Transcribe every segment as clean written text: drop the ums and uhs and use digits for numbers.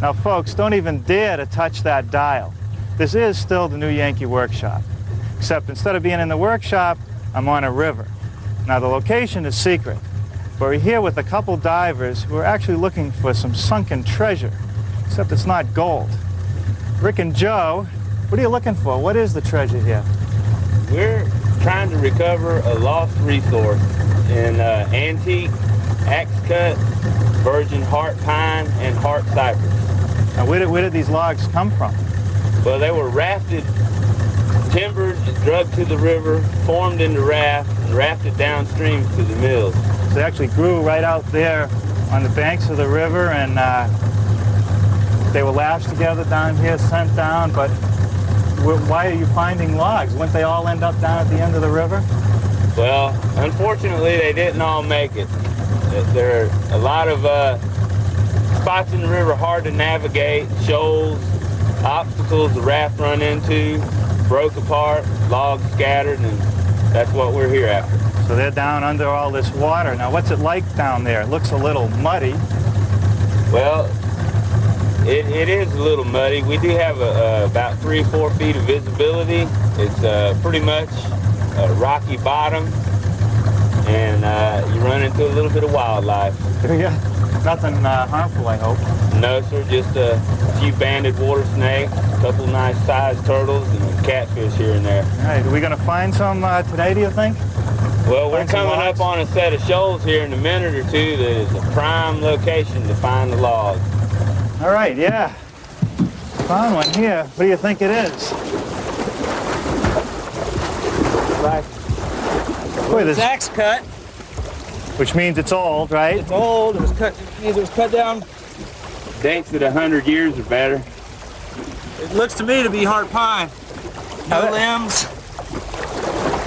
Now, folks, don't even dare to touch that dial. This is still the new Yankee workshop, except instead of being in the workshop, I'm on a river. Now, the location is secret, but we're here with a couple divers who are actually looking for some sunken treasure, except it's not gold. Rick and Joe, what are you looking for? What is the treasure here? We're trying to recover a lost resource in antique, axe-cut, virgin heart pine, and heart cypress. Now, where did these logs come from? Well, they were rafted, timbered, drugged to the river, formed into raft, and rafted downstream to the mills. So they actually grew right out there on the banks of the river, and they were lashed together down here, sent down, but why are you finding logs? Wouldn't they all end up down at the end of the river? Well, unfortunately, they didn't all make it. There are a lot of spots in the river hard to navigate, shoals, obstacles the raft run into, broke apart, logs scattered, and that's what we're here after. So they're down under all this water. Now, what's it like down there? It looks a little muddy. Well, it is a little muddy. We do have about 3 or 4 feet of visibility. It's pretty much a rocky bottom, and you run into a little bit of wildlife. Yeah, nothing harmful, I hope. No, sir, just a few banded water snakes, a couple nice sized turtles, and a catfish here and there. All right, are we going to find some today, do you think? Well, we're coming up on a set of shoals here in a minute or two that is a prime location to find the logs. All right, yeah. Found one here. What do you think it is? Right. Boy, It's axe cut. which means it's old, right? It's old. It was cut. It was cut down. Dates at 100 years or better. It looks to me to be heart pine. No limbs.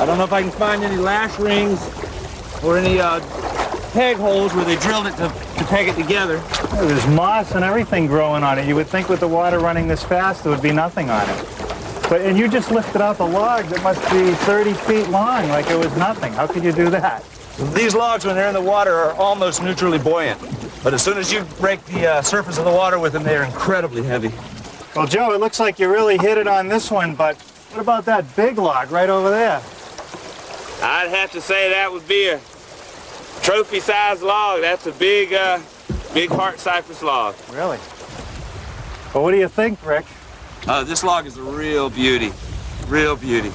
I don't know if I can find any lash rings or any peg holes where they drilled it to peg it together. Oh, there's moss and everything growing on it. You would think with the water running this fast, there would be nothing on it. And you just lifted out the log that must be 30 feet long, like it was nothing. How could you do that? These logs, when they're in the water, are almost neutrally buoyant. But as soon as you break the surface of the water with them, they're incredibly heavy. Well, Joe, it looks like you really hit it on this one, but what about that big log right over there? I'd have to say that would be a trophy-sized log. That's a big, big heart cypress log. Really? Well, what do you think, Rick? This log is a real beauty. Real beauty.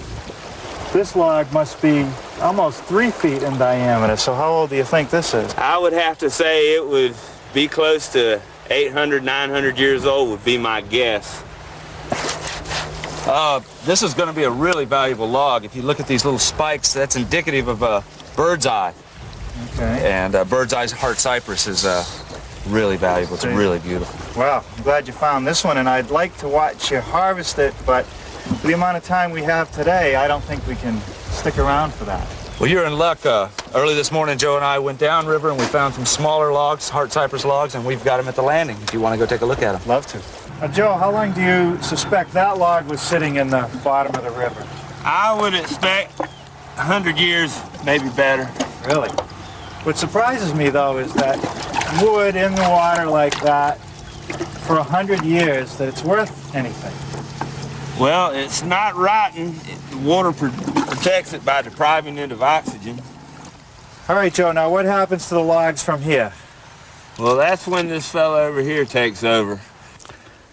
This log must be almost 3 feet in diameter, so how old do you think this is? I would have to say it would be close to 800, 900 years old would be my guess. This is going to be a really valuable log. If you look at these little spikes, that's indicative of a bird's eye. Okay. And bird's eye heart cypress is really valuable. It's really beautiful. Well, I'm glad you found this one, and I'd like to watch you harvest it, but for the amount of time we have today, I don't think we can stick around for that. Well, you're in luck. Early this morning, Joe and I went downriver and we found some smaller logs, heart cypress logs, and we've got them at the landing if you want to go take a look at them. Love to. Joe, how long do you suspect that log was sitting in the bottom of the river? I would expect 100 years, maybe better. Really? What surprises me, though, is that wood in the water like that for 100 years, that it's worth anything. Well, it's not rotten. The water protects it by depriving it of oxygen. All right, Joe, now what happens to the logs from here? Well, that's when this fella over here takes over.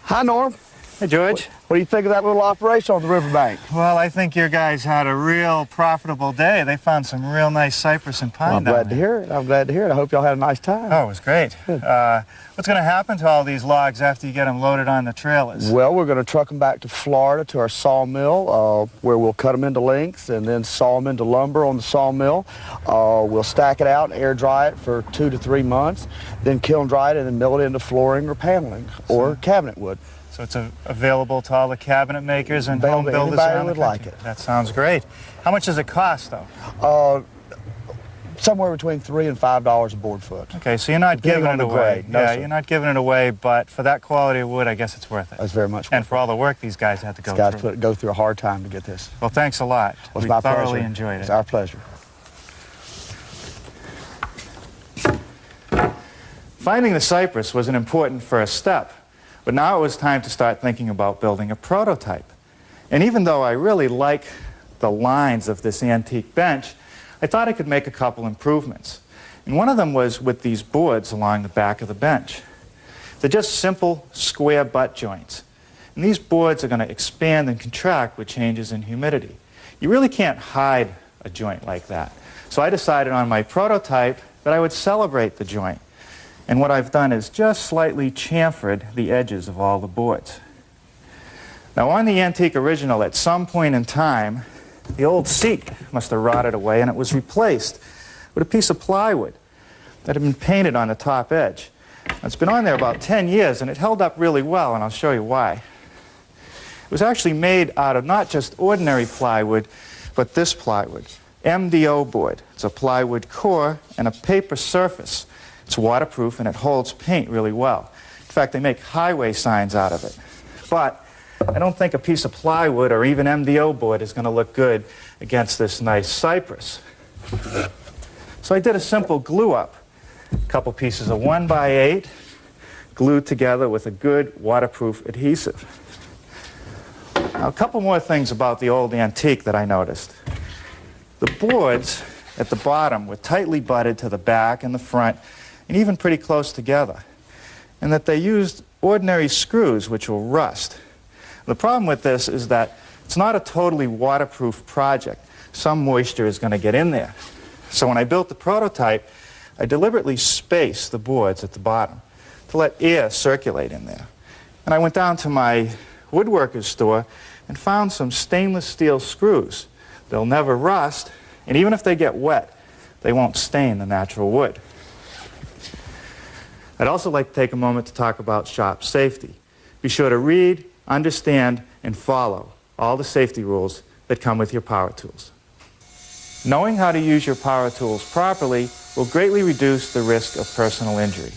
Hi, Norm. Hey, George. What do you think of that little operation on the riverbank? Well, I think your guys had a real profitable day. They found some real nice cypress and pine Well, I'm down glad to there. hear it. I'm glad to hear it. I hope y'all had a nice time. Oh, it was great. What's going to happen to all these logs after you get them loaded on the trailers? Well, we're going to truck them back to Florida to our sawmill, where we'll cut them into lengths and then saw them into lumber on the sawmill. We'll stack it out, air dry it for 2 to 3 months, then kiln dry it and then mill it into flooring or paneling or cabinet wood. So it's available to all the cabinet makers and home builders Anybody around the would like country. it. That sounds great. How much does it cost, though? Somewhere between $3 and $5 a board foot. Okay, so you're not Depending giving on it the away. grade. No, Yeah, sir. you're not giving it away, but for that quality of wood, I guess it's worth it. That's very much. And for all the work these guys had to go These guys through. go through a hard time to get this. Well, thanks a lot. Well, it's We my thoroughly pleasure. enjoyed it. It's our pleasure. Finding the cypress was an important first step. But now it was time to start thinking about building a prototype. And even though I really like the lines of this antique bench, I thought I could make a couple improvements. And one of them was with these boards along the back of the bench. They're just simple square butt joints. And these boards are going to expand and contract with changes in humidity. You really can't hide a joint like that. So I decided on my prototype that I would celebrate the joint. And what I've done is just slightly chamfered the edges of all the boards. Now on the antique original, at some point in time, the old seat must have rotted away and it was replaced with a piece of plywood that had been painted on the top edge. It's been on there about 10 years and it held up really well, and I'll show you why. It was actually made out of not just ordinary plywood, but this plywood, MDO board. It's a plywood core and a paper surface. It's waterproof and it holds paint really well. In fact, they make highway signs out of it. But I don't think a piece of plywood or even MDO board is going to look good against this nice cypress. So I did a simple glue up. A couple pieces of 1x8 glued together with a good waterproof adhesive. Now, a couple more things about the old antique that I noticed. The boards at the bottom were tightly butted to the back and the front, and even pretty close together, and that they used ordinary screws which will rust. The problem with this is that it's not a totally waterproof project. Some moisture is going to get in there. So when I built the prototype, I deliberately spaced the boards at the bottom to let air circulate in there. And I went down to my woodworker's store and found some stainless steel screws. They'll never rust, and even if they get wet, they won't stain the natural wood. I'd also like to take a moment to talk about shop safety. Be sure to read, understand, and follow all the safety rules that come with your power tools. Knowing how to use your power tools properly will greatly reduce the risk of personal injury.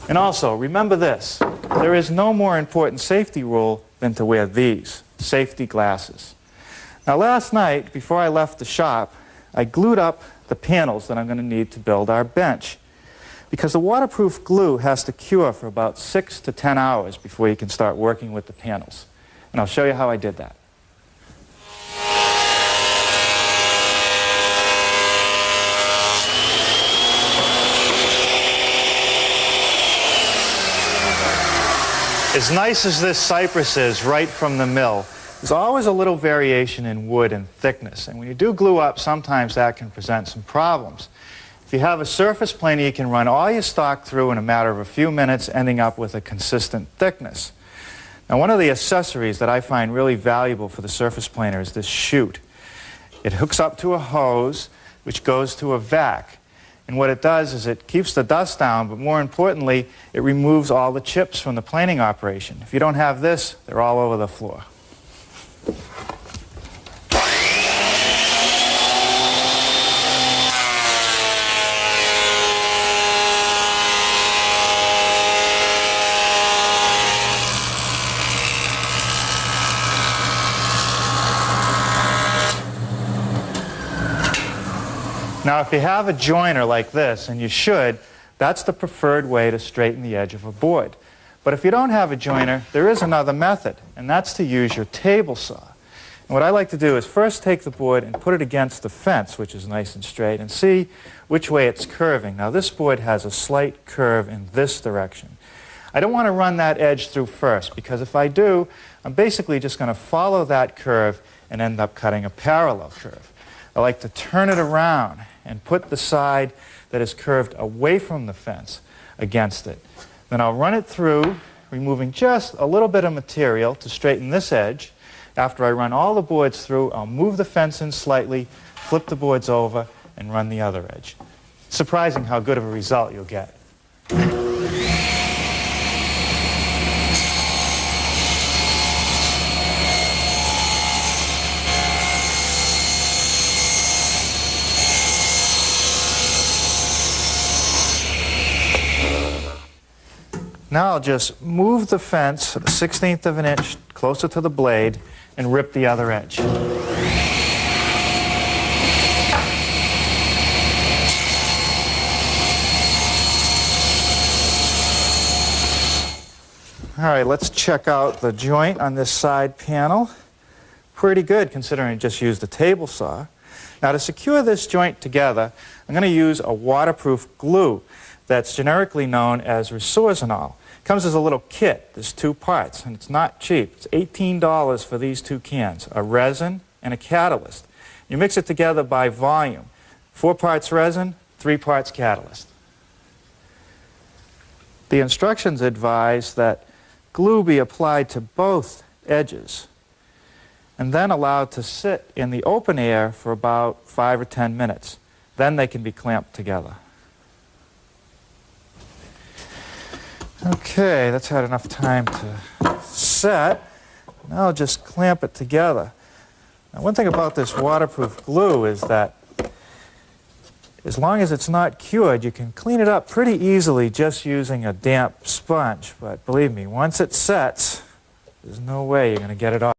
And also, remember this, there is no more important safety rule than to wear these, safety glasses. Now last night, before I left the shop, I glued up the panels that I'm going to need to build our bench, because the waterproof glue has to cure for about 6 to 10 hours before you can start working with the panels. And I'll show you how I did that. As nice as this cypress is right from the mill, there's always a little variation in wood and thickness. And when you do glue up, sometimes that can present some problems. If you have a surface planer, you can run all your stock through in a matter of a few minutes, ending up with a consistent thickness. Now, one of the accessories that I find really valuable for the surface planer is this chute. It hooks up to a hose, which goes to a vac. And what it does is it keeps the dust down, but more importantly, it removes all the chips from the planing operation. If you don't have this, they're all over the floor. Now, if you have a joiner like this, and you should, that's the preferred way to straighten the edge of a board. But if you don't have a joiner, there is another method, and that's to use your table saw. And what I like to do is first take the board and put it against the fence, which is nice and straight, and see which way it's curving. Now, this board has a slight curve in this direction. I don't want to run that edge through first, because if I do, I'm basically just going to follow that curve and end up cutting a parallel curve. I like to turn it around and put the side that is curved away from the fence against it. Then I'll run it through, removing just a little bit of material to straighten this edge. After I run all the boards through, I'll move the fence in slightly, flip the boards over, and run the other edge. It's surprising how good of a result you'll get. Now I'll just move the fence a 1/16 of an inch closer to the blade and rip the other edge. All right, let's check out the joint on this side panel. Pretty good considering I just used a table saw. Now to secure this joint together, I'm going to use a waterproof glue that's generically known as resorcinol. It comes as a little kit. There's 2 parts, and it's not cheap. It's $18 for these 2 cans, a resin and a catalyst. You mix it together by volume. 4 parts resin, 3 parts catalyst. The instructions advise that glue be applied to both edges and then allowed to sit in the open air for about 5 or 10 minutes. Then they can be clamped together. Okay, that's had enough time to set. Now I'll just clamp it together. Now, one thing about this waterproof glue is that as long as it's not cured, you can clean it up pretty easily just using a damp sponge. But believe me, once it sets, there's no way you're going to get it off.